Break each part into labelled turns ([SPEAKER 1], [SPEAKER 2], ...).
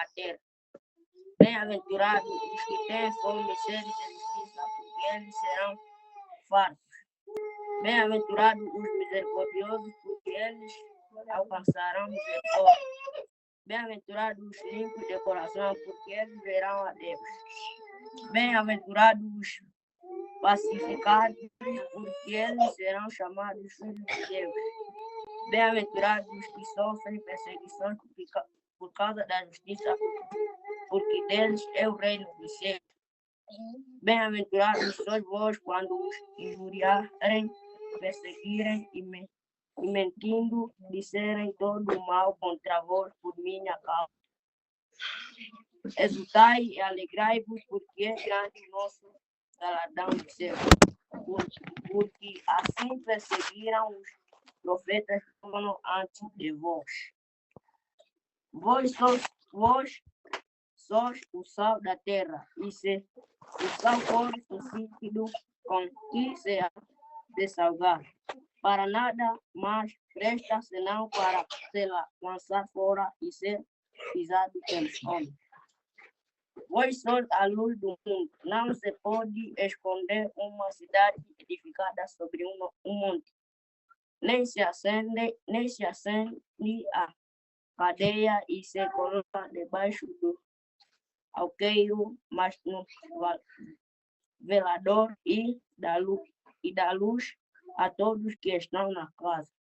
[SPEAKER 1] a terra. Bem-aventurados os que têm fome e sede de justiça, porque eles serão fartos. Bem-aventurados os misericordiosos, porque eles alcançarão misericórdia. Bem-aventurados os limpos de coração, porque eles verão a Deus. Bem-aventurados os pacificados, porque eles serão chamados filhos de Deus. Bem-aventurados os que sofrem perseguição por causa da justiça, porque deles é o reino dos céus. Bem-aventurados sois vós quando os injuriarem, perseguirem e mentindo disserem todo o mal contra vós por minha causa. Exultai e alegrai-vos, porque é grande o nosso galardão do céu. Porque assim perseguiram os profetas que foram antes de vós. Vós sois o sal da terra, e se o sal for insípido, com que se há de salgar? Para nada mais presta, senão para se lançar fora e ser pisado pelos homens. Vós sois a luz do mundo. Não se pode esconder uma cidade edificada sobre um monte. Nem se acende a cadeia e se coloca debaixo do alqueiro, mas no velador e dá luz a todos que estão na casa.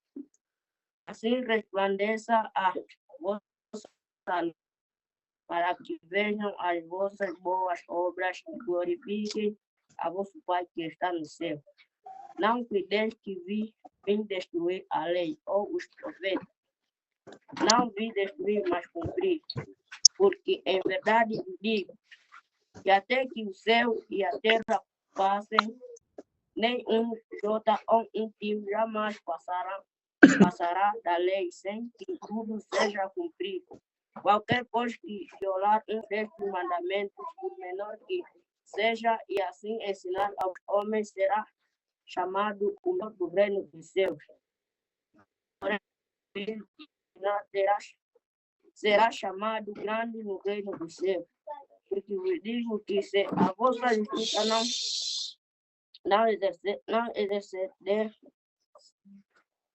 [SPEAKER 1] Assim resplandeça a vossa luz, para que vejam as vossas boas obras e glorifiquem a vosso Pai que está no céu. Não cuideis que vim destruir a lei ou os profetas. Não vim destruir, mas cumprir. Porque em verdade digo que até que o céu e a terra passem, nem um jota ou um tio jamais passará da lei sem que tudo seja cumprido. Qualquer coisa que violar um destes mandamentos, por menor que seja, e assim ensinar aos homens, será chamado o menor do reino dos céus. Porém, será chamado grande no reino dos céus. Porque vos digo que se a vossa justiça não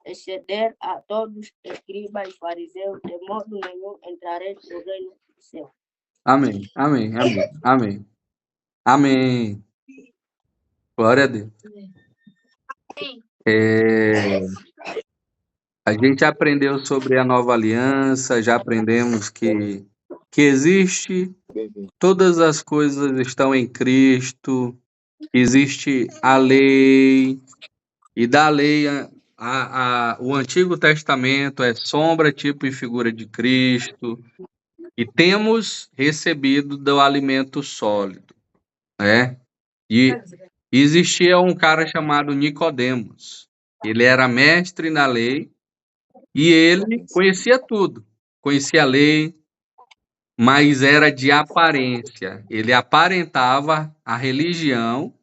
[SPEAKER 1] exceder a todos escribas e fariseus, de modo nenhum entrareis no reino do céu.
[SPEAKER 2] Amém, amém, amém, amém. Amém. Glória a Deus. A gente aprendeu sobre a nova aliança, já aprendemos que existe, todas as coisas estão em Cristo, existe a lei, e da lei o Antigo Testamento é sombra, tipo e figura de Cristo, e temos recebido do alimento sólido, né? E existia um cara chamado Nicodemos. Ele era mestre na lei e ele conhecia tudo. Conhecia a lei, mas era de aparência. Ele aparentava a religião,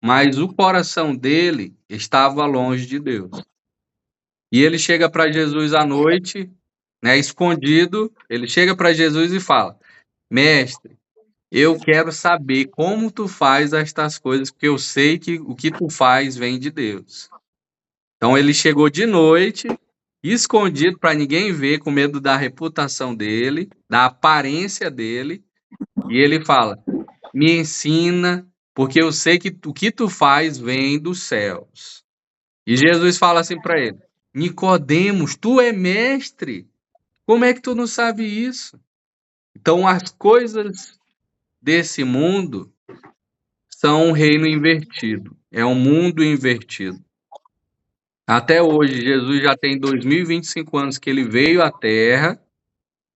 [SPEAKER 2] mas o coração dele estava longe de Deus. E ele chega para Jesus à noite, né, escondido, ele chega para Jesus e fala: Mestre, eu quero saber como tu faz estas coisas, porque eu sei que o que tu faz vem de Deus. Então ele chegou de noite, escondido para ninguém ver, com medo da reputação dele, da aparência dele, e ele fala: Me ensina, porque eu sei que o que tu faz vem dos céus. E Jesus fala assim para ele: Nicodemos, tu é mestre. Como é que tu não sabe isso? Então as coisas desse mundo são um reino invertido. É um mundo invertido. Até hoje, Jesus já tem 2025 anos que ele veio à Terra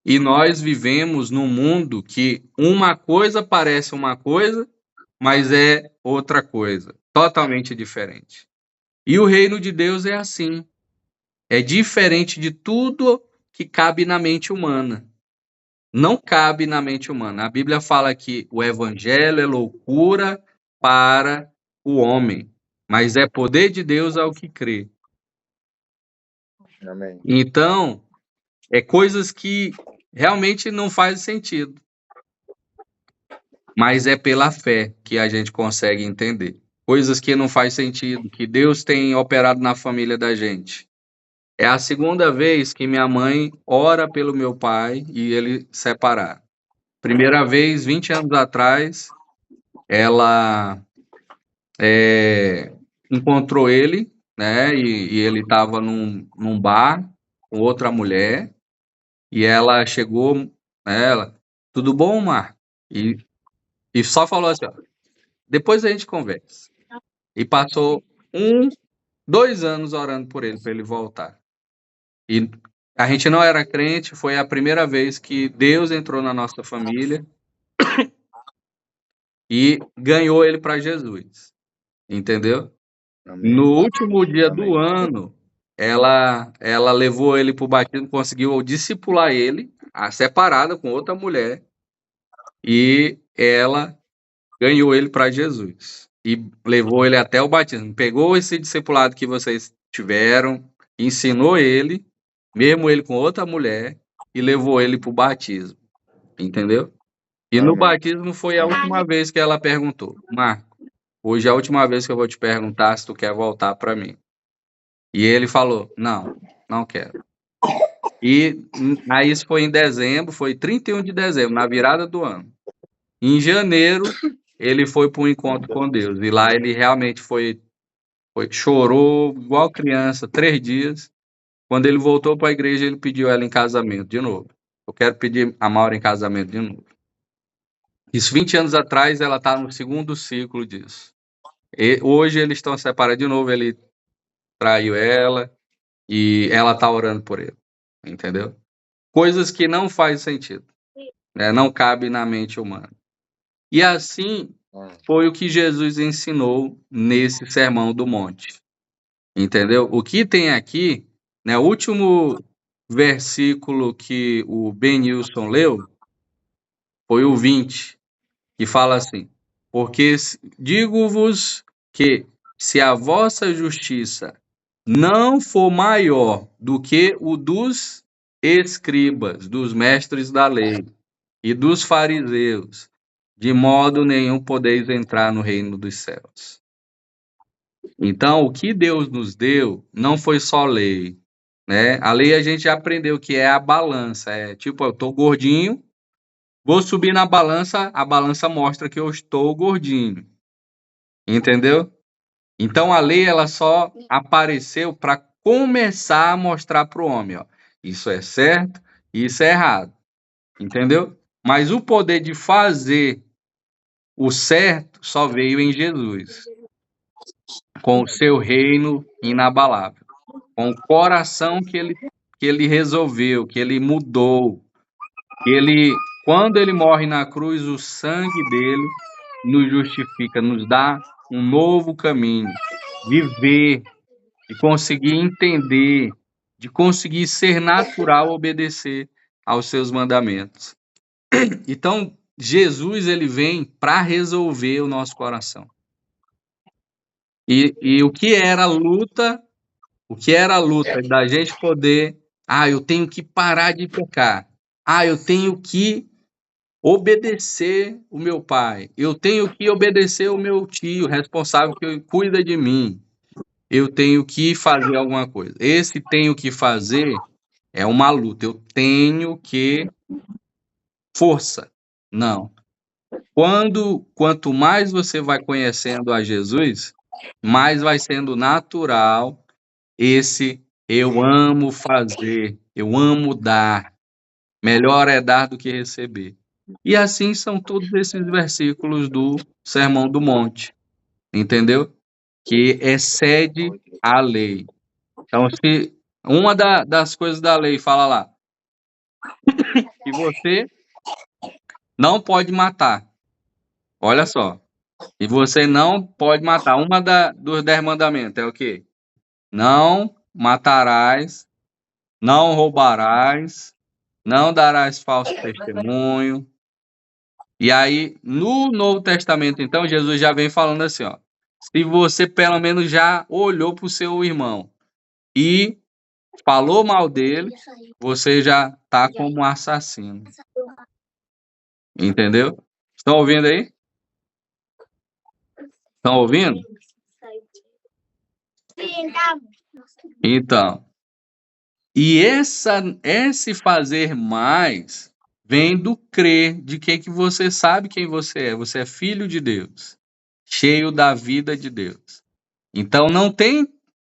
[SPEAKER 2] e nós vivemos num mundo que uma coisa parece uma coisa, mas é outra coisa, totalmente diferente. E o reino de Deus é assim. É diferente de tudo que cabe na mente humana. Não cabe na mente humana. A Bíblia fala que o evangelho é loucura para o homem, mas é poder de Deus ao que crê.
[SPEAKER 3] Amém.
[SPEAKER 2] Então, é coisas que realmente não faz sentido. Mas é pela fé que a gente consegue entender. Coisas que não faz sentido, que Deus tem operado na família da gente. É a segunda vez que minha mãe ora pelo meu pai e ele separar. Primeira vez, 20 anos atrás, ela encontrou ele, né? E ele estava num bar com outra mulher. E ela chegou, né, ela, tudo bom, Mar? E só falou assim, ó, depois a gente conversa. E passou 2 anos orando por ele, para ele voltar. E a gente não era crente, foi a primeira vez que Deus entrou na nossa família e ganhou ele para Jesus, entendeu?
[SPEAKER 3] Amém.
[SPEAKER 2] No último dia do
[SPEAKER 3] Amém.
[SPEAKER 2] ano, ela levou ele para o batismo, conseguiu discipular ele, separada com outra mulher, e ela ganhou ele para Jesus e levou ele até o batismo. Pegou esse discipulado que vocês tiveram, ensinou ele, mesmo ele com outra mulher, e levou ele para o batismo, entendeu? E no
[SPEAKER 3] Amém.
[SPEAKER 2] batismo foi a última vez que ela perguntou, Marco, hoje é a última vez que eu vou te perguntar se tu quer voltar para mim. E ele falou, não quero. E aí isso foi em dezembro, foi 31 de dezembro, na virada do ano. Em janeiro, ele foi para um encontro com Deus. E lá ele realmente chorou igual criança, 3 dias. Quando ele voltou para a igreja, ele pediu ela em casamento de novo. Eu quero pedir a Maura em casamento de novo. Isso 20 anos atrás, ela está no segundo ciclo disso. E hoje eles estão separados de novo, ele traiu ela e ela está orando por ele. Entendeu? Coisas que não fazem sentido, né? Não cabe na mente humana. E assim foi o que Jesus ensinou nesse Sermão do Monte. Entendeu? O que tem aqui, né, o último versículo que o Benilson leu foi o 20, que fala assim: porque digo-vos que se a vossa justiça não for maior do que o dos escribas, dos mestres da lei e dos fariseus, de modo nenhum podeis entrar no reino dos céus. Então, o que Deus nos deu não foi só lei, né? A lei a gente já aprendeu que é a balança, tipo, eu tô gordinho, vou subir na balança, a balança mostra que eu estou gordinho. Entendeu? Então a lei ela só apareceu para começar a mostrar para o homem, ó, isso é certo, isso é errado. Entendeu? Mas o poder de fazer o certo só veio em Jesus, com o seu reino inabalável, com o coração que ele resolveu, que ele mudou. Quando ele morre na cruz, o sangue dele nos justifica, nos dá um novo caminho, viver, de conseguir entender, de conseguir ser natural, obedecer aos seus mandamentos. Então, Jesus ele vem para resolver o nosso coração. E o que era a luta da gente poder, eu tenho que parar de pecar. Eu tenho que obedecer o meu pai. Eu tenho que obedecer o meu tio, responsável que cuida de mim. Eu tenho que fazer alguma coisa. Esse tenho que fazer é uma luta. Eu tenho que força. Não. Quanto mais você vai conhecendo a Jesus, mais vai sendo natural esse eu amo fazer, eu amo dar. Melhor é dar do que receber. E assim são todos esses versículos do Sermão do Monte, entendeu? Que excede a lei. Então, se uma das coisas da lei fala lá que você não pode matar, olha só, e você não pode matar. Uma dos 10 mandamentos é o quê? Não matarás, não roubarás, não darás falso testemunho. E aí, no Novo Testamento, então, Jesus já vem falando assim, ó, se você pelo menos já olhou para o seu irmão e falou mal dele, você já tá como um assassino. Entendeu? Estão ouvindo aí? Estão ouvindo? Então, e esse fazer mais vem do crer de que você sabe quem você é. Você é filho de Deus, cheio da vida de Deus. Então não tem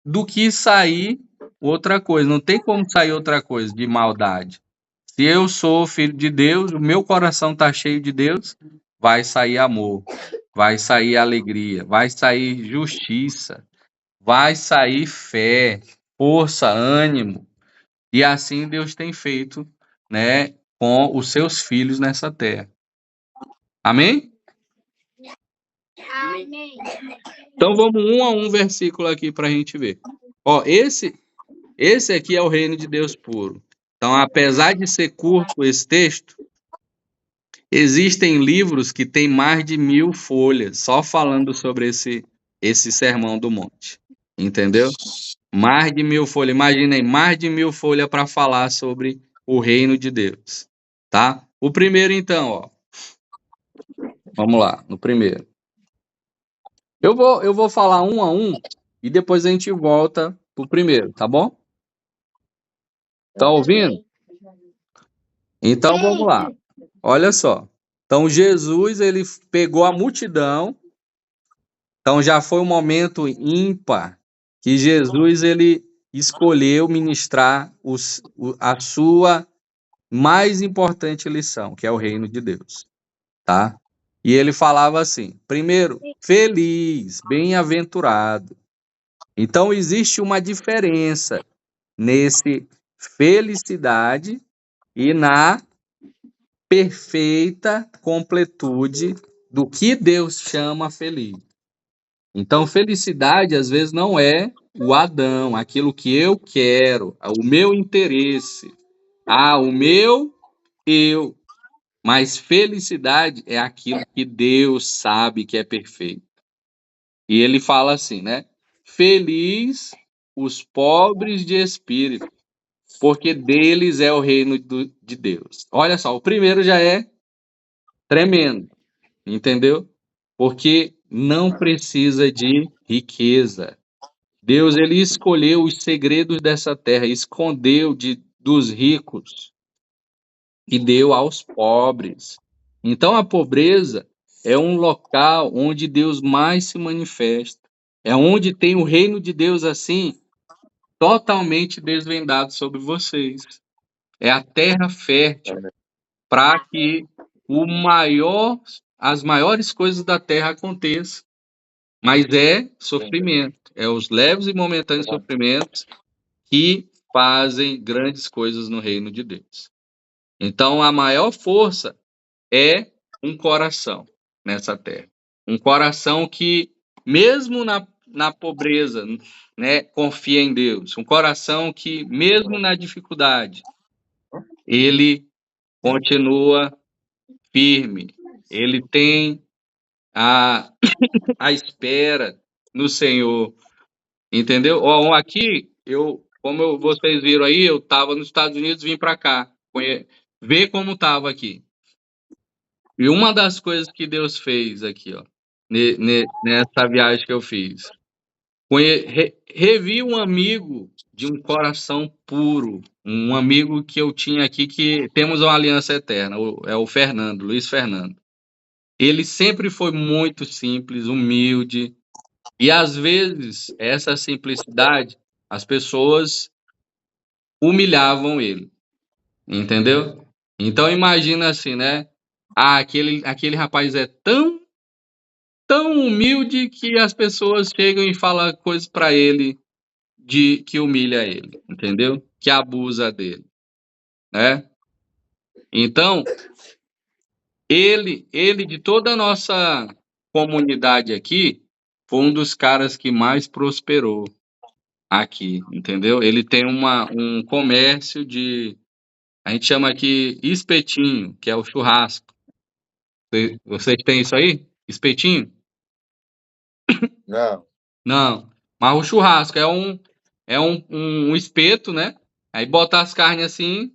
[SPEAKER 2] do que sair outra coisa, não tem como sair outra coisa de maldade. Se eu sou filho de Deus, o meu coração está cheio de Deus, vai sair amor, vai sair alegria, vai sair justiça, vai sair fé, força, ânimo. E assim Deus tem feito, né, com os seus filhos nessa terra. Amém?
[SPEAKER 3] Amém.
[SPEAKER 2] Então vamos um a um versículo aqui para a gente ver. Ó, esse aqui é o reino de Deus puro. Então, apesar de ser curto esse texto, existem livros que têm mais de 1000 folhas só falando sobre esse sermão do monte. Entendeu? Mais de 1000 folhas. Imagina aí, mais de 1000 folhas para falar sobre o reino de Deus. Tá? O primeiro, então, ó. Vamos lá, no primeiro. Eu vou falar um a um e depois a gente volta pro primeiro, tá bom? Tá ouvindo? Então vamos lá. Olha só. Então Jesus ele pegou a multidão. Então já foi um momento ímpar que Jesus ele escolheu ministrar a sua mais importante lição, que é o reino de Deus, tá? E ele falava assim: primeiro, feliz, bem-aventurado. Então existe uma diferença nesse felicidade e na perfeita completude do que Deus chama feliz. Então, felicidade às vezes não é o Adão, aquilo que eu quero, o meu interesse, o meu eu. Mas felicidade é aquilo que Deus sabe que é perfeito. E ele fala assim, né? Feliz os pobres de espírito, porque deles é o reino de Deus. Olha só, o primeiro já é tremendo, entendeu? Porque não precisa de riqueza. Deus ele escolheu os segredos dessa terra, escondeu dos ricos e deu aos pobres. Então a pobreza é um local onde Deus mais se manifesta. É onde tem o reino de Deus assim totalmente desvendado sobre vocês. É a terra fértil para que as maiores coisas da terra aconteçam. Mas é sofrimento, é os leves e momentâneos sofrimentos que fazem grandes coisas no reino de Deus. Então, a maior força é um coração nessa terra. Um coração que, mesmo na pobreza, né, confia em Deus. Um coração que, mesmo na dificuldade, ele continua firme. Ele tem a espera no Senhor. Entendeu? Ó, aqui, vocês viram aí, eu estava nos Estados Unidos, vim para cá, ver como estava aqui. E uma das coisas que Deus fez aqui, ó, nessa viagem que eu fiz, revi um amigo de um coração puro, um amigo que eu tinha aqui que temos uma aliança eterna, é o Fernando, Luiz Fernando. Ele sempre foi muito simples, humilde, e às vezes essa simplicidade, as pessoas humilhavam ele, entendeu? Então imagina assim, né? Aquele rapaz é tão humilde que as pessoas chegam e falam coisas para ele de que humilha ele, entendeu? Que abusa dele, né? Então, ele de toda a nossa comunidade aqui, foi um dos caras que mais prosperou aqui, entendeu? Ele tem um comércio a gente chama aqui espetinho, que é o churrasco. Vocês têm isso aí? Espetinho?
[SPEAKER 3] Não.
[SPEAKER 2] Não. Mas o churrasco é um espeto, né? Aí bota as carnes assim,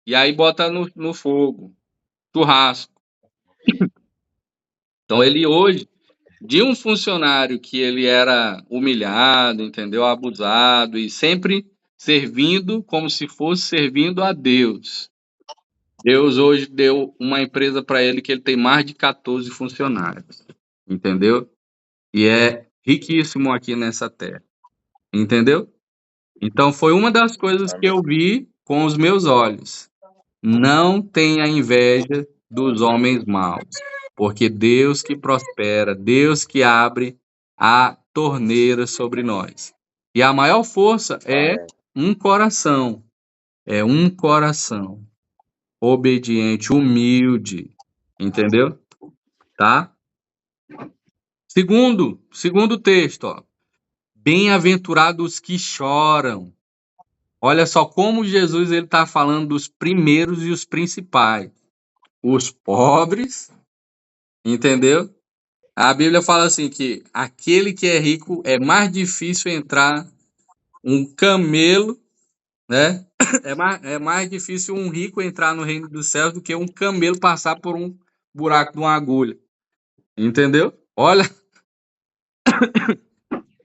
[SPEAKER 2] e aí bota no fogo, churrasco. Então ele hoje, de um funcionário que ele era humilhado, entendeu? Abusado e sempre servindo como se fosse servindo a Deus. Deus hoje deu uma empresa para ele que ele tem mais de 14 funcionários, entendeu? E é riquíssimo aqui nessa terra, entendeu? Então foi uma das coisas que eu vi com os meus olhos. Não tenha inveja dos homens maus, porque Deus que prospera, Deus que abre a torneira sobre nós. E a maior força é um coração obediente, humilde, entendeu? Tá? Segundo texto, ó. Bem-aventurados que choram. Olha só como Jesus ele está falando dos primeiros e os principais. Os pobres, entendeu? A Bíblia fala assim que aquele que é rico é mais difícil entrar um camelo, né? É mais difícil um rico entrar no reino dos céus do que um camelo passar por um buraco de uma agulha. Entendeu? Olha.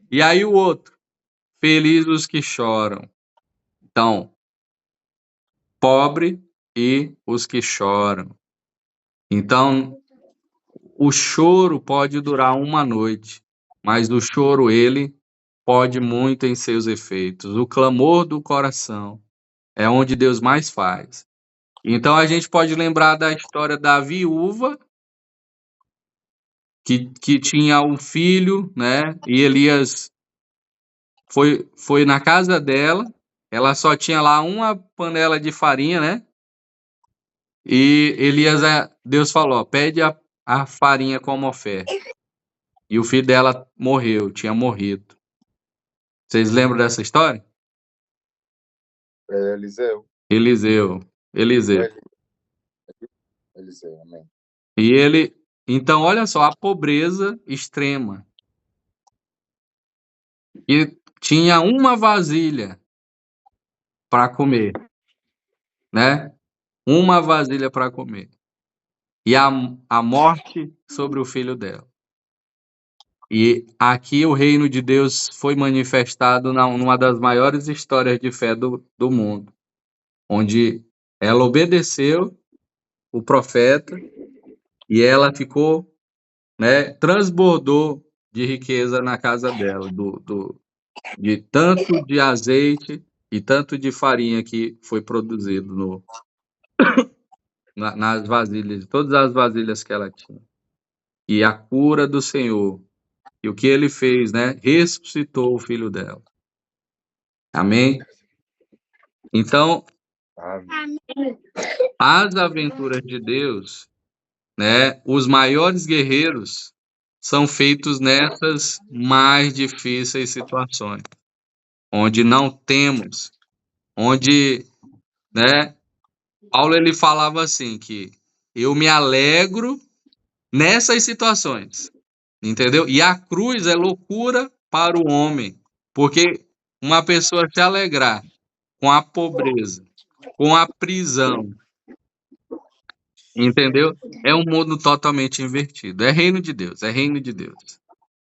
[SPEAKER 2] E aí o outro. Felizes os que choram. Então, pobre e os que choram. Então, o choro pode durar uma noite, mas o choro, ele pode muito em seus efeitos. O clamor do coração é onde Deus mais faz. Então, a gente pode lembrar da história da viúva que tinha um filho, né? E Elias foi na casa dela, ela só tinha lá uma panela de farinha, né? E Elias, Deus falou, ó, pede a farinha como oferta. E o filho dela morreu, tinha morrido. Vocês lembram dessa história?
[SPEAKER 3] É Eliseu.
[SPEAKER 2] Eliseu.
[SPEAKER 3] Eliseu, amém.
[SPEAKER 2] E ele, então, olha só, a pobreza extrema. E tinha uma vasilha para comer, né? Uma vasilha para comer. E a morte sobre o filho dela. E aqui o reino de Deus foi manifestado numa das maiores histórias de fé do mundo, onde ela obedeceu o profeta e ela ficou, né, transbordou de riqueza na casa dela, de tanto de azeite e tanto de farinha que foi produzido nas vasilhas, todas as vasilhas que ela tinha. E a cura do Senhor, e o que ele fez, né, ressuscitou o filho dela. Amém? Então,
[SPEAKER 3] Amém.
[SPEAKER 2] as aventuras de Deus, né, os maiores guerreiros são feitos nessas mais difíceis situações, onde não temos, onde, né, Paulo ele falava assim que eu me alegro nessas situações, entendeu? E a cruz é loucura para o homem, porque uma pessoa se alegrar com a pobreza, com a prisão, entendeu? É um mundo totalmente invertido. É reino de Deus, é reino de Deus,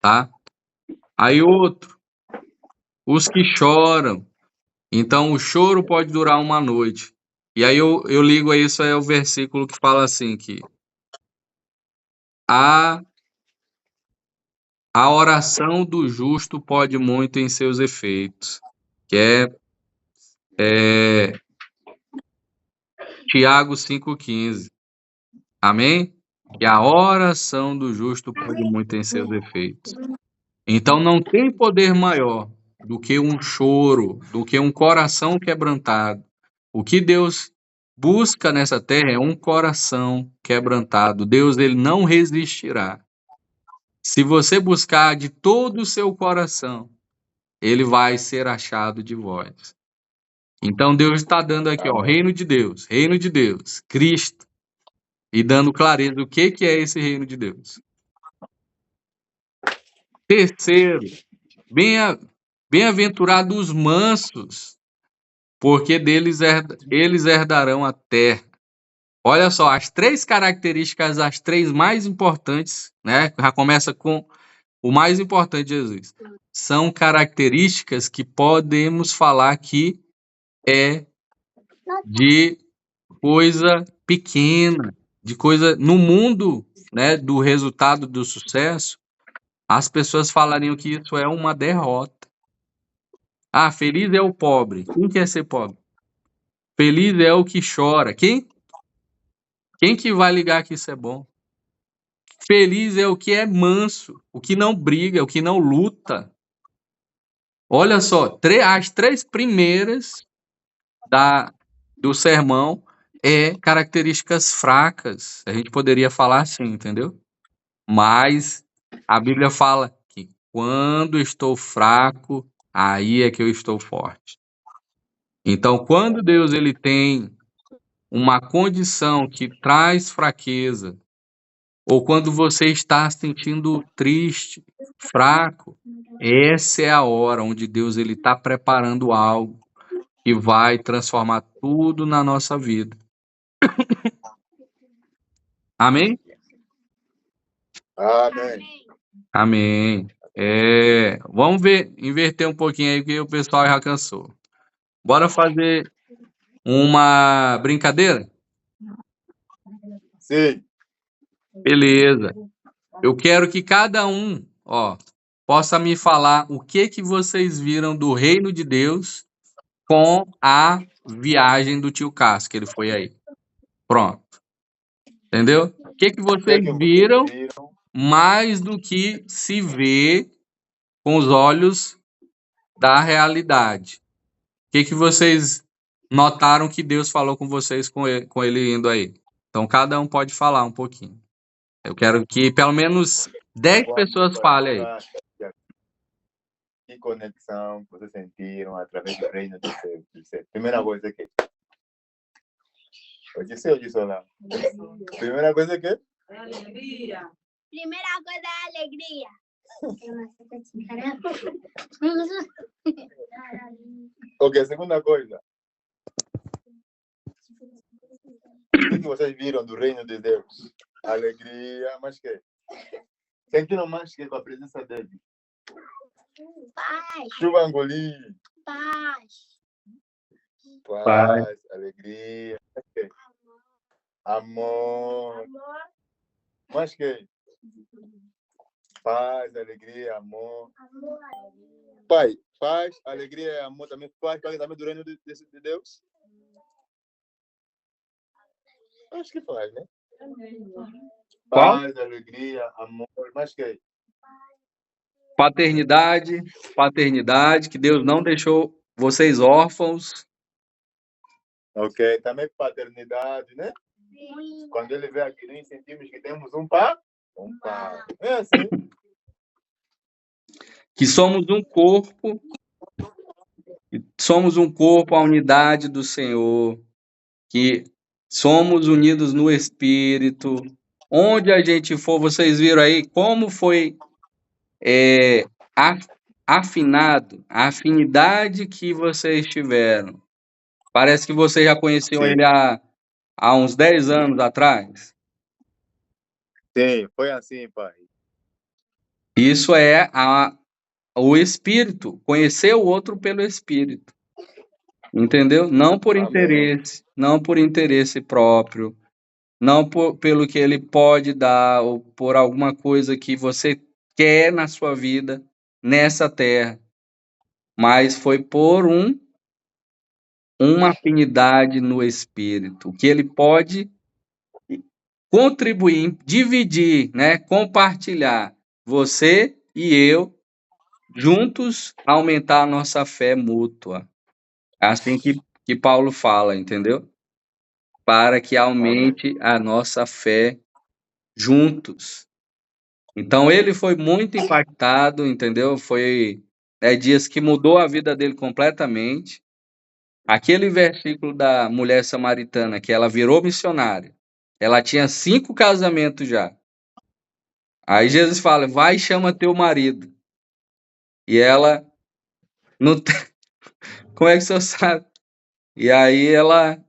[SPEAKER 2] tá? Aí outro, os que choram. Então o choro pode durar uma noite. E aí eu ligo a isso é o versículo que fala assim que a a oração do justo pode muito em seus efeitos, que é Tiago 5,15. Amém? Que a oração do justo pode muito em seus efeitos. Então não tem poder maior do que um choro, do que um coração quebrantado. O que Deus busca nessa terra é um coração quebrantado. Deus ele não resistirá. Se você buscar de todo o seu coração, ele vai ser achado de vós. Então Deus está dando aqui, ó, reino de Deus, Cristo, e dando clareza o que é esse reino de Deus. Terceiro, Bem-aventurados os mansos, porque eles herdarão a terra. Olha só, as 3 características, as 3 mais importantes, né? Já começa com o mais importante, Jesus. São características que podemos falar que é de coisa pequena, de coisa no mundo, né, do resultado do sucesso, as pessoas falariam que isso é uma derrota. Ah, feliz é o pobre. Quem quer ser pobre? Feliz é o que chora. Quem que vai ligar que isso é bom? Feliz é o que é manso, o que não briga, o que não luta. Olha só, as 3 primeiras do sermão características fracas. A gente poderia falar assim, entendeu? Mas a Bíblia fala que quando estou fraco, aí é que eu estou forte. Então, quando Deus ele tem uma condição que traz fraqueza, ou quando você está se sentindo triste, fraco, essa é a hora onde Deus ele está preparando algo que vai transformar tudo na nossa vida. Amém?
[SPEAKER 3] Amém.
[SPEAKER 2] Amém. Vamos inverter um pouquinho aí, porque o pessoal já cansou. Bora fazer uma brincadeira?
[SPEAKER 3] Sim.
[SPEAKER 2] Beleza. Eu quero que cada um, possa me falar o que vocês viram do reino de Deus com a viagem do tio Cássio, que ele foi aí. Pronto. Entendeu? O que
[SPEAKER 3] O que é
[SPEAKER 2] vocês
[SPEAKER 3] que vocês
[SPEAKER 2] viram
[SPEAKER 3] viram?
[SPEAKER 2] mais do que se vê com os olhos da realidade? O que vocês notaram que Deus falou com vocês com ele indo aí? Então, cada um pode falar um pouquinho. Eu quero que pelo menos 10
[SPEAKER 3] Quando
[SPEAKER 2] pessoas
[SPEAKER 3] foi
[SPEAKER 2] falem aí.
[SPEAKER 3] lá, que conexão vocês sentiram através do reino do céu? Primeira coisa que... Eu disse lá. Primeira coisa que...
[SPEAKER 4] Alegria.
[SPEAKER 5] Primeira coisa é a alegria.
[SPEAKER 3] Ok, segunda coisa. O que vocês viram do reino de Deus? Alegria, mas que? Sentiram mais que com a presença dele?
[SPEAKER 5] Paz,
[SPEAKER 3] Chuva engolir.
[SPEAKER 5] paz,
[SPEAKER 3] Paz, alegria. Mas que? Amor. Mas que? Paz, alegria, amor. Pai, paz, alegria e amor também faz parte também do reino de Deus? Acho que faz, né?
[SPEAKER 2] Qual?
[SPEAKER 3] Paz, alegria, amor, mas que?
[SPEAKER 2] Paternidade, que Deus não deixou vocês órfãos.
[SPEAKER 3] Ok, também paternidade, né? Quando ele vê aqui, nós sentimos que temos um pai. É assim.
[SPEAKER 2] Que somos um corpo, a unidade do Senhor, que somos unidos no Espírito. Onde a gente for, vocês viram aí como foi afinado, a afinidade que vocês tiveram. Parece que vocês já conheciam
[SPEAKER 3] Sim.
[SPEAKER 2] ele há uns 10 anos atrás.
[SPEAKER 3] Sim, foi assim, pai.
[SPEAKER 2] Isso é o Espírito, conhecer o outro pelo Espírito. Entendeu? Não por
[SPEAKER 3] Amém.
[SPEAKER 2] interesse, não por interesse próprio, não pelo que ele pode dar ou por alguma coisa que você quer na sua vida nessa terra, mas foi por uma afinidade no Espírito, que ele pode contribuir, dividir, né, compartilhar, você e eu, juntos, aumentar a nossa fé mútua. É assim que Paulo fala, entendeu? Para que aumente a nossa fé juntos. Então, ele foi muito impactado, entendeu? Foi dias que mudou a vida dele completamente. Aquele versículo da mulher samaritana, que ela virou missionária, ela tinha 5 casamentos já. Aí Jesus fala, vai e chama teu marido. E ela Não tem- Como é que o senhor sabe? E aí ela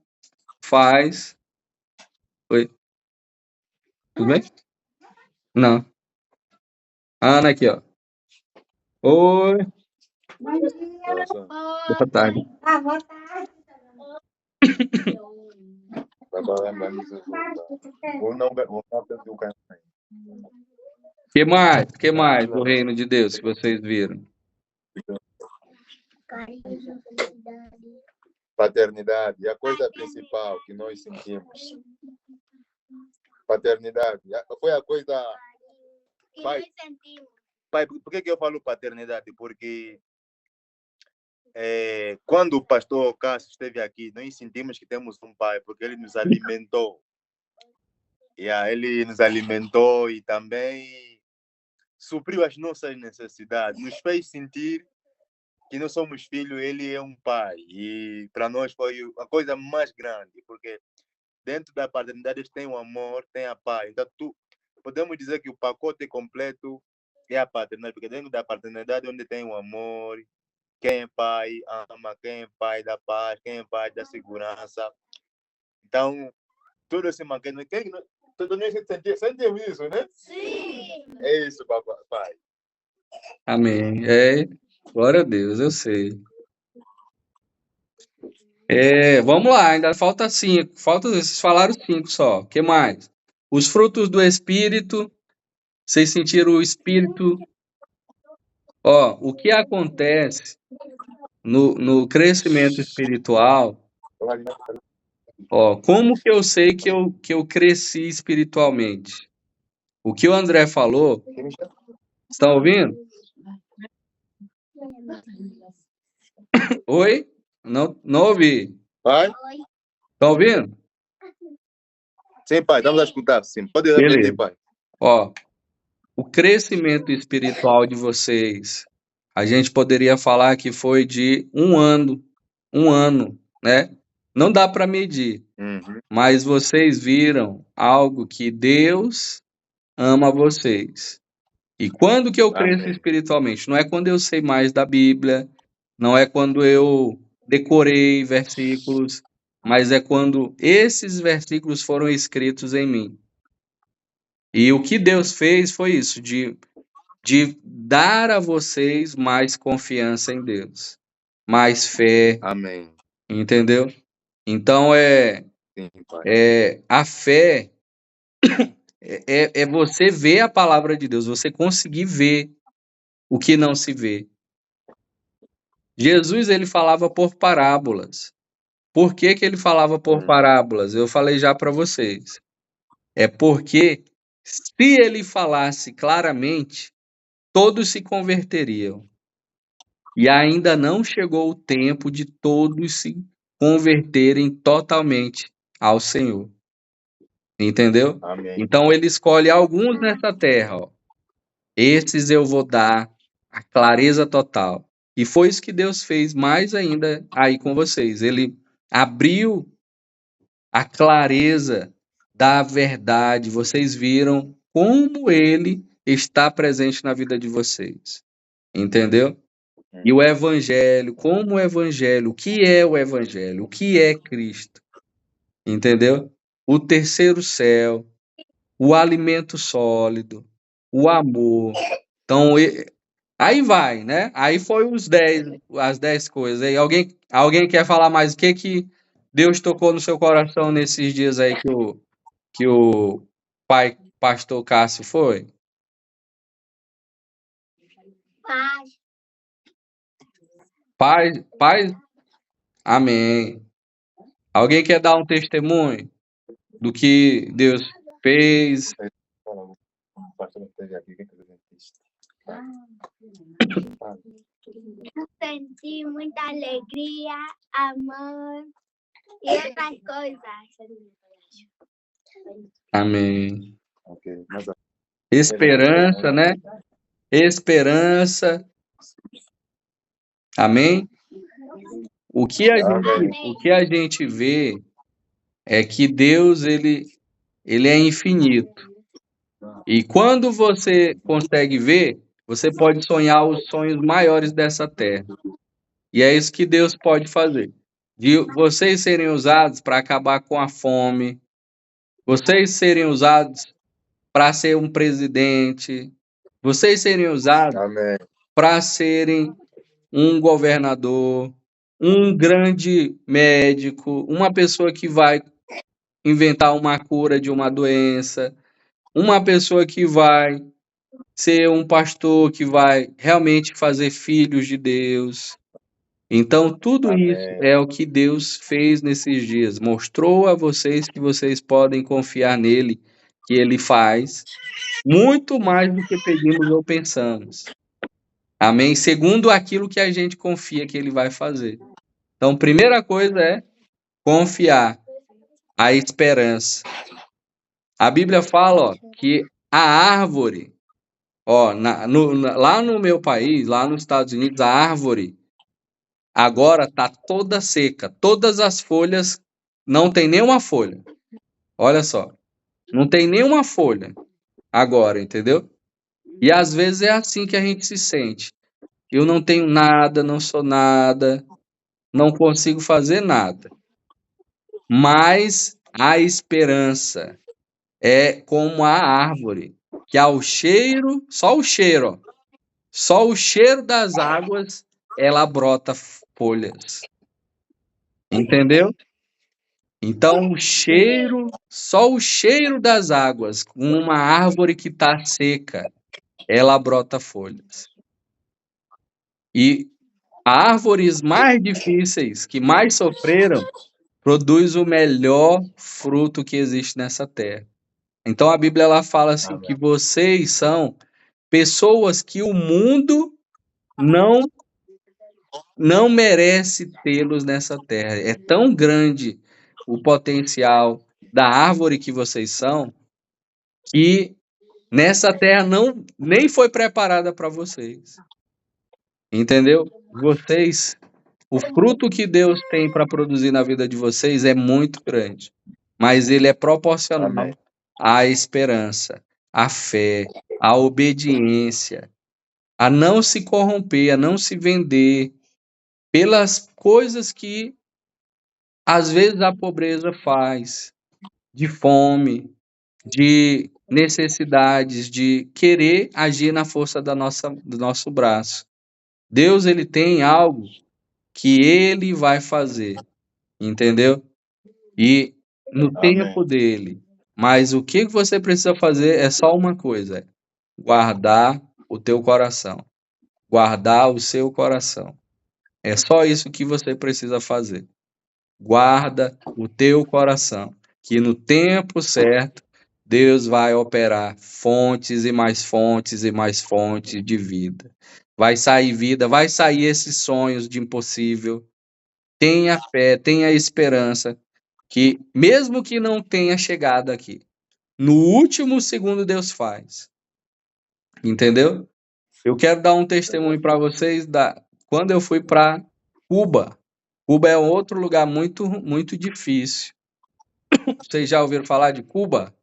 [SPEAKER 2] faz. Oi, tudo bem? Não. Ana aqui, ó. Oi,
[SPEAKER 3] Coração.
[SPEAKER 2] boa tarde.
[SPEAKER 3] Vai falar mais isso. Ou não, do cara.
[SPEAKER 2] Que mais do reino de Deus que vocês viram?
[SPEAKER 3] Paternidade. A coisa principal que nós sentimos. Paternidade. Foi a coisa.
[SPEAKER 5] Que
[SPEAKER 3] Pai.
[SPEAKER 5] nós sentimos.
[SPEAKER 3] Pai, por que eu falo paternidade? Porque quando o pastor Cássio esteve aqui, nós sentimos que temos um pai, porque ele nos alimentou. Ele nos alimentou e também supriu as nossas necessidades, nos fez sentir que nós somos filhos, ele é um pai. E para nós foi a coisa mais grande, porque dentro da paternidade tem o amor, tem a paz. Então, podemos dizer que o pacote completo é a paternidade, porque dentro da paternidade onde tem o amor, quem é pai ama, quem é pai da paz, quem é pai da segurança. Então, tudo esse maquete, todo mundo sentimos isso, né?
[SPEAKER 5] Sim.
[SPEAKER 3] É isso, papai.
[SPEAKER 2] Amém. Glória a Deus, eu sei. Vamos lá, ainda falta 5. Vocês falaram 5 só. O que mais? Os frutos do Espírito. Vocês sentiram o Espírito? Ó, o que acontece no crescimento espiritual? Ó, como que eu sei que eu cresci espiritualmente? O que o André falou, estão ouvindo? Oi? Não ouvi.
[SPEAKER 3] Pai?
[SPEAKER 2] Estão ouvindo?
[SPEAKER 3] Sim, pai, estamos a escutar, sim. Pode repetir,
[SPEAKER 2] Beleza.
[SPEAKER 3] pai.
[SPEAKER 2] Ó, o crescimento espiritual de vocês, a gente poderia falar que foi de um ano, né? Não dá para medir, mas vocês viram algo que Deus ama vocês. E quando que eu cresço
[SPEAKER 3] Amém.
[SPEAKER 2] espiritualmente? Não é quando eu sei mais da Bíblia, não é quando eu decorei versículos, mas é quando esses versículos foram escritos em mim. E o que Deus fez foi isso, de dar a vocês mais confiança em Deus, mais fé,
[SPEAKER 3] Amém.
[SPEAKER 2] entendeu? Então,
[SPEAKER 3] Sim, pai.
[SPEAKER 2] a fé é você ver a palavra de Deus, você conseguir ver o que não se vê. Jesus, ele falava por parábolas. Por que que ele falava por parábolas? Eu falei já para vocês. É porque se ele falasse claramente, todos se converteriam. E ainda não chegou o tempo de todos se converterem totalmente ao Senhor. Entendeu?
[SPEAKER 3] Amém.
[SPEAKER 2] Então ele escolhe alguns nessa terra, ó. Esses eu vou dar a clareza total. E foi isso que Deus fez mais ainda aí com vocês. Ele abriu a clareza da verdade. Vocês viram como ele está presente na vida de vocês. Entendeu? E o evangelho, como o evangelho, o que é o evangelho? O que é Cristo? Entendeu? O terceiro céu, o alimento sólido, o amor. Então, aí vai, né? Aí foi as 10 coisas. Aí alguém quer falar mais o que Deus tocou no seu coração nesses dias aí que o pai pastor Cássio foi?
[SPEAKER 5] Paz.
[SPEAKER 2] Paz, amém. Alguém quer dar um testemunho do que Deus fez?
[SPEAKER 3] O pastor esteve aqui, quem que dentista?
[SPEAKER 5] Eu senti muita alegria, amor e outras coisas.
[SPEAKER 2] Amém.
[SPEAKER 3] Ok, mas
[SPEAKER 2] Esperança, né? Esperança. Amém? O que a gente vê é que Deus, ele é infinito. E quando você consegue ver, você pode sonhar os sonhos maiores dessa terra. E é isso que Deus pode fazer. De vocês serem usados para acabar com a fome, vocês serem usados para ser um presidente, vocês serem usados
[SPEAKER 3] Amém.
[SPEAKER 2] para serem um governador, um grande médico, uma pessoa que vai inventar uma cura de uma doença, uma pessoa que vai ser um pastor que vai realmente fazer filhos de Deus. Então, tudo isso
[SPEAKER 3] Amém.
[SPEAKER 2] é o que Deus fez nesses dias. Mostrou a vocês que vocês podem confiar nele, que ele faz muito mais do que pedimos ou pensamos. Amém? Segundo aquilo que a gente confia que ele vai fazer. Então, primeira coisa é confiar, a esperança. A Bíblia fala, ó, que a árvore, ó, lá no meu país, lá nos Estados Unidos, a árvore agora está toda seca. Todas as folhas, não tem nenhuma folha. Olha só, não tem nenhuma folha agora, entendeu? E às vezes é assim que a gente se sente. Eu não tenho nada, não sou nada, não consigo fazer nada. Mas a esperança é como a árvore, que ao cheiro, só o cheiro das águas, ela brota folhas. Entendeu? Então, só o cheiro das águas, com uma árvore que está seca, ela brota folhas. E árvores mais difíceis, que mais sofreram, produz o melhor fruto que existe nessa terra. Então a Bíblia ela fala assim
[SPEAKER 3] Amém.
[SPEAKER 2] que vocês são pessoas que o mundo não merece tê-los nessa terra. É tão grande o potencial da árvore que vocês são que nessa terra nem foi preparada para vocês. Entendeu? Vocês, o fruto que Deus tem para produzir na vida de vocês é muito grande, mas ele é proporcional
[SPEAKER 3] Amém.
[SPEAKER 2] à esperança, à fé, à obediência, a não se corromper, a não se vender pelas coisas que às vezes a pobreza faz, de fome, de necessidades, de querer agir na força do nosso braço. Deus ele tem algo que ele vai fazer, entendeu? E no tempo
[SPEAKER 3] Amém.
[SPEAKER 2] dele. Mas o que você precisa fazer é só uma coisa: guardar o teu coração, guardar o seu coração. É só isso que você precisa fazer. Guarda o teu coração, que no tempo certo Deus vai operar fontes e mais fontes e mais fontes de vida. Vai sair vida, vai sair esses sonhos de impossível. Tenha fé, tenha esperança, que mesmo que não tenha chegado aqui, no último segundo Deus faz. Entendeu? Eu quero dar um testemunho para vocês da quando eu fui para Cuba. Cuba é um outro lugar muito, muito difícil. Vocês já ouviram falar de Cuba?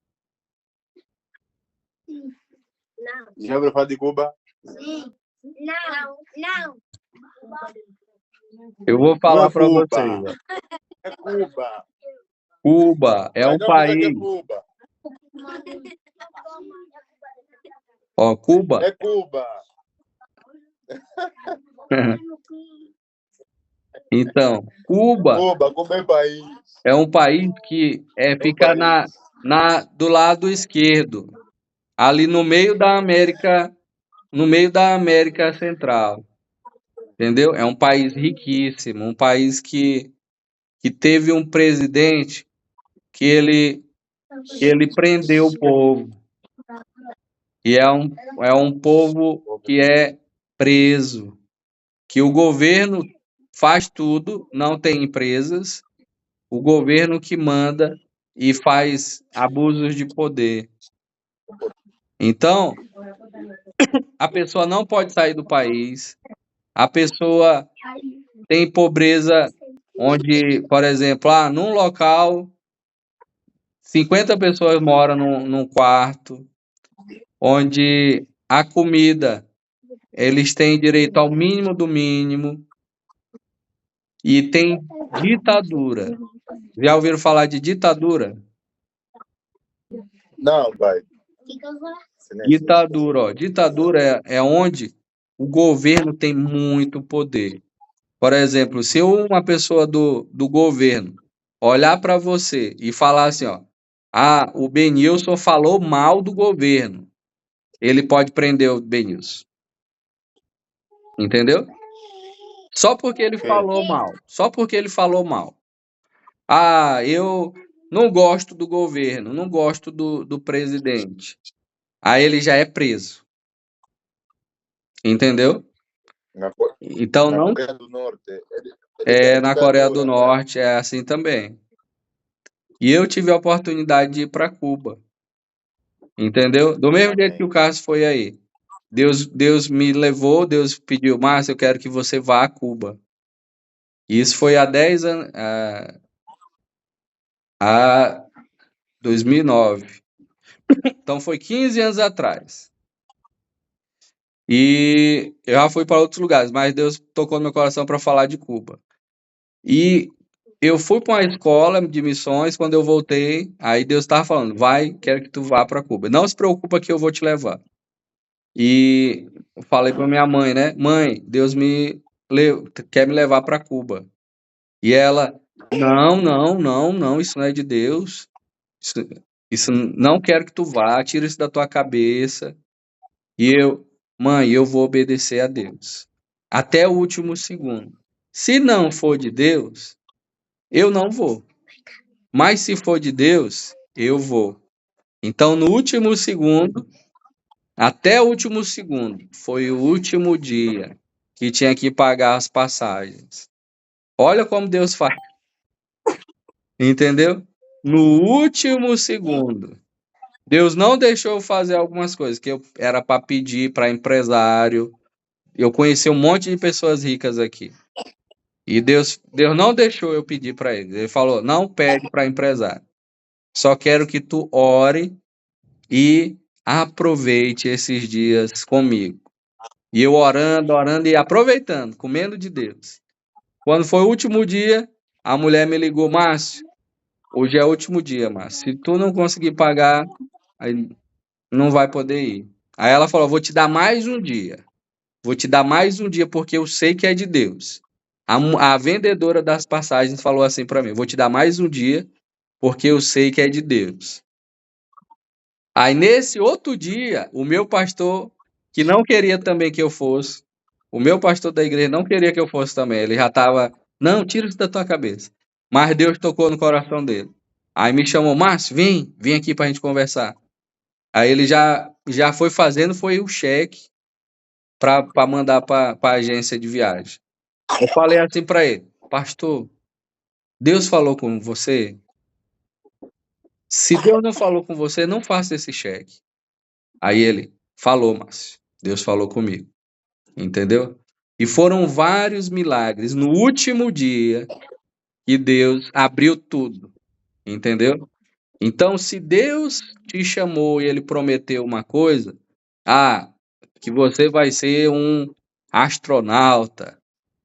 [SPEAKER 5] Não.
[SPEAKER 3] Já ouviu falar de Cuba?
[SPEAKER 5] Sim. Não. Não.
[SPEAKER 2] Eu vou
[SPEAKER 3] Não
[SPEAKER 2] falar
[SPEAKER 3] é
[SPEAKER 2] para
[SPEAKER 3] Cuba.
[SPEAKER 2] vocês. Ó.
[SPEAKER 3] É Cuba.
[SPEAKER 2] Cuba é um
[SPEAKER 3] Mas não dizer que é
[SPEAKER 2] país.
[SPEAKER 3] Cuba.
[SPEAKER 2] Ó, Cuba.
[SPEAKER 3] É Cuba.
[SPEAKER 2] Então, Cuba
[SPEAKER 3] Cuba, como é país?
[SPEAKER 2] é um país que fica do lado esquerdo, ali no meio da América Central. Entendeu? É um país riquíssimo, um país que teve um presidente que ele prendeu o povo. E é um povo que é preso, que o governo faz tudo, não tem empresas, o governo que manda e faz abusos de poder. Então, a pessoa não pode sair do país, a pessoa tem pobreza onde, por exemplo, num local, 50 pessoas moram num quarto, onde a comida, eles têm direito ao mínimo do mínimo, e tem ditadura. Já ouviram falar de ditadura?
[SPEAKER 3] Não, pai. Silêncio.
[SPEAKER 2] Ditadura, ó. Ditadura é onde o governo tem muito poder. Por exemplo, se uma pessoa do governo olhar para você e falar assim, ó, o Benilson falou mal do governo, ele pode prender o Benilson. Entendeu? Só porque ele falou mal. Só porque ele falou mal. Eu não gosto do governo, não gosto do presidente. Aí ele já é preso. Entendeu? Então
[SPEAKER 3] Na
[SPEAKER 2] não
[SPEAKER 3] Coreia do Norte. Ele tem
[SPEAKER 2] na Coreia do
[SPEAKER 3] ditadura, né?
[SPEAKER 2] Norte é assim também. E eu tive a oportunidade de ir para Cuba. Entendeu? Do mesmo jeito que o Carlos foi aí. Deus me levou, Deus pediu, Márcio, eu quero que você vá a Cuba. E isso foi há 10 anos, a 2009. Então foi 15 anos atrás. E eu já fui para outros lugares, mas Deus tocou no meu coração para falar de Cuba. E eu fui para uma escola de missões, quando eu voltei, aí Deus estava falando, vai, quero que tu vá para Cuba. Não se preocupa que eu vou te levar. E eu falei para minha mãe, né? Mãe, Deus quer me levar para Cuba. E ela, não, isso não é de Deus. Isso não quero que tu vá, tira isso da tua cabeça. E mãe, eu vou obedecer a Deus. Até o último segundo. Se não for de Deus, eu não vou. Mas se for de Deus, eu vou. Então, no último segundo, até o último segundo, foi o último dia que tinha que pagar as passagens. Olha como Deus faz. Entendeu? No último segundo. Deus não deixou eu fazer algumas coisas que eu era para pedir para empresário. Eu conheci um monte de pessoas ricas aqui. E Deus não deixou eu pedir para ele. Ele falou: não pede para empresário. Só quero que tu ore e aproveite esses dias comigo. E eu orando e aproveitando, comendo de Deus. Quando foi o último dia, a mulher me ligou: Márcio, hoje é o último dia, Márcio. Se tu não conseguir pagar, aí não vai poder ir. Aí ela falou: vou te dar mais um dia. Vou te dar mais um dia porque eu sei que é de Deus. A vendedora das passagens falou assim para mim: vou te dar mais um dia porque eu sei que é de Deus. Aí nesse outro dia, o meu pastor, que não queria também que eu fosse, o meu pastor da igreja não queria que eu fosse também. Ele já estava, não, tira isso da tua cabeça. Mas Deus tocou no coração dele. Aí me chamou: Márcio, vem aqui para a gente conversar. Aí ele já foi fazendo, foi o cheque para mandar para a agência de viagem. Eu falei assim para ele: pastor, Deus falou com você? Se Deus não falou com você, não faça esse cheque. Aí ele falou: Márcio, Deus falou comigo. Entendeu? E foram vários milagres no último dia que Deus abriu tudo. Entendeu? Então, se Deus te chamou e ele prometeu uma coisa, que você vai ser um astronauta,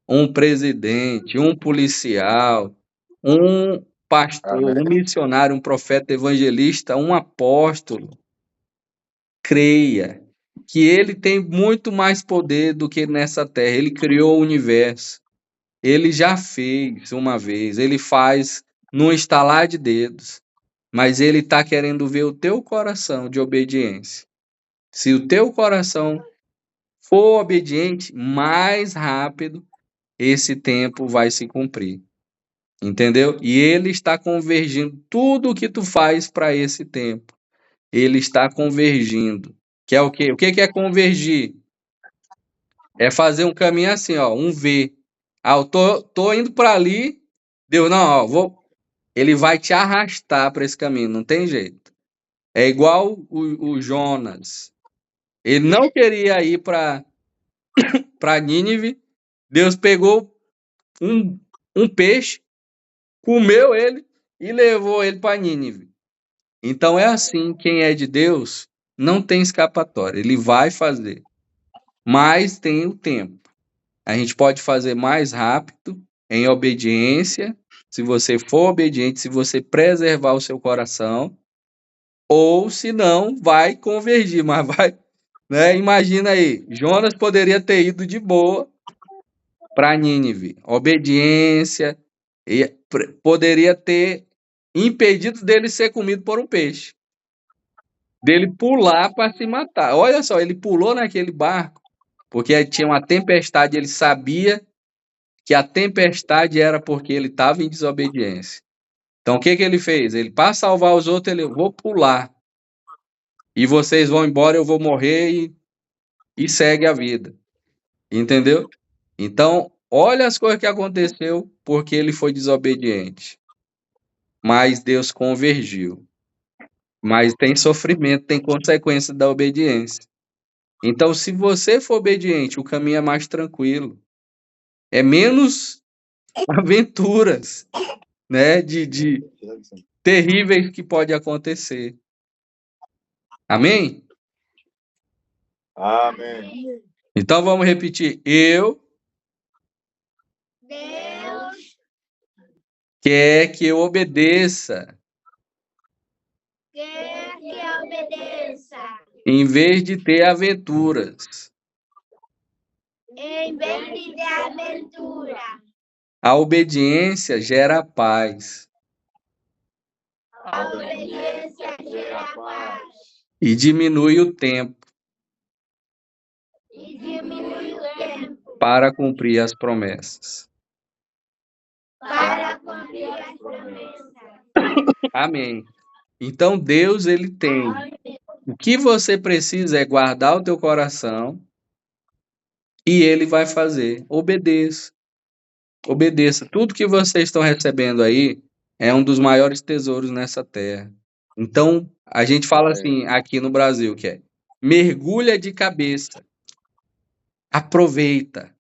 [SPEAKER 2] um presidente, um policial, um pastor,
[SPEAKER 3] Amém.
[SPEAKER 2] um missionário, um profeta, evangelista, um apóstolo, creia que ele tem muito mais poder do que nessa terra. Ele criou o universo. Ele já fez uma vez, ele faz num estalar de dedos, mas ele está querendo ver o teu coração de obediência. Se o teu coração for obediente, mais rápido esse tempo vai se cumprir. Entendeu? E ele está convergindo tudo o que tu faz para esse tempo. Ele está convergindo. Que é o quê? O que é convergir? É fazer um caminho assim, ó, um V. Eu tô indo para ali, Deus, não, ó, ele vai te arrastar para esse caminho, não tem jeito. É igual o Jonas. Ele não queria ir para Nínive. Deus pegou um peixe, comeu ele e levou ele para Nínive. Então é assim, quem é de Deus não tem escapatória, ele vai fazer, mas tem o tempo. A gente pode fazer mais rápido, em obediência, se você for obediente, se você preservar o seu coração, ou se não, vai convergir, mas vai, né? Imagina aí, Jonas poderia ter ido de boa para Nínive, obediência, e poderia ter impedido dele ser comido por um peixe, dele pular para se matar. Olha só, ele pulou naquele barco porque tinha uma tempestade, ele sabia que a tempestade era porque ele estava em desobediência. Então, o que que ele fez? Ele, para salvar os outros, ele, vou pular. E vocês vão embora, eu vou morrer e segue a vida. Entendeu? Então, olha as coisas que aconteceu porque ele foi desobediente. Mas Deus convergiu. Mas tem sofrimento, tem consequência da obediência. Então, se você for obediente, o caminho é mais tranquilo. É menos aventuras, né, de terríveis que pode acontecer. Amém?
[SPEAKER 3] Amém.
[SPEAKER 2] Então vamos repetir. Eu
[SPEAKER 5] Deus
[SPEAKER 2] quer que eu obedeça,
[SPEAKER 5] quer que eu obedeça,
[SPEAKER 2] em vez de ter aventuras.
[SPEAKER 5] em vez de ter aventura.
[SPEAKER 2] A obediência gera paz
[SPEAKER 5] A obediência gera paz
[SPEAKER 2] e diminui o tempo
[SPEAKER 5] e diminui o tempo
[SPEAKER 2] para cumprir as promessas.
[SPEAKER 5] para cumprir as promessas.
[SPEAKER 2] Amém. Então Deus ele tem. O que você precisa é guardar o teu coração e ele vai fazer. Obedeça. Obedeça. Tudo que vocês estão recebendo aí é um dos maiores tesouros nessa terra. Então, a gente fala assim aqui no Brasil, que é mergulha de cabeça. Aproveita.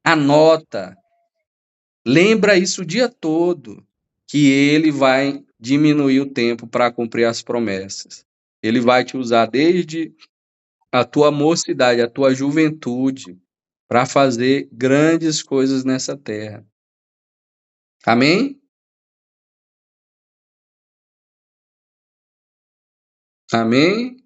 [SPEAKER 2] Anota. Lembra isso o dia todo, que ele vai diminuir o tempo para cumprir as promessas. Ele vai te usar desde a tua mocidade, a tua juventude, para fazer grandes coisas nessa terra. Amém? Amém?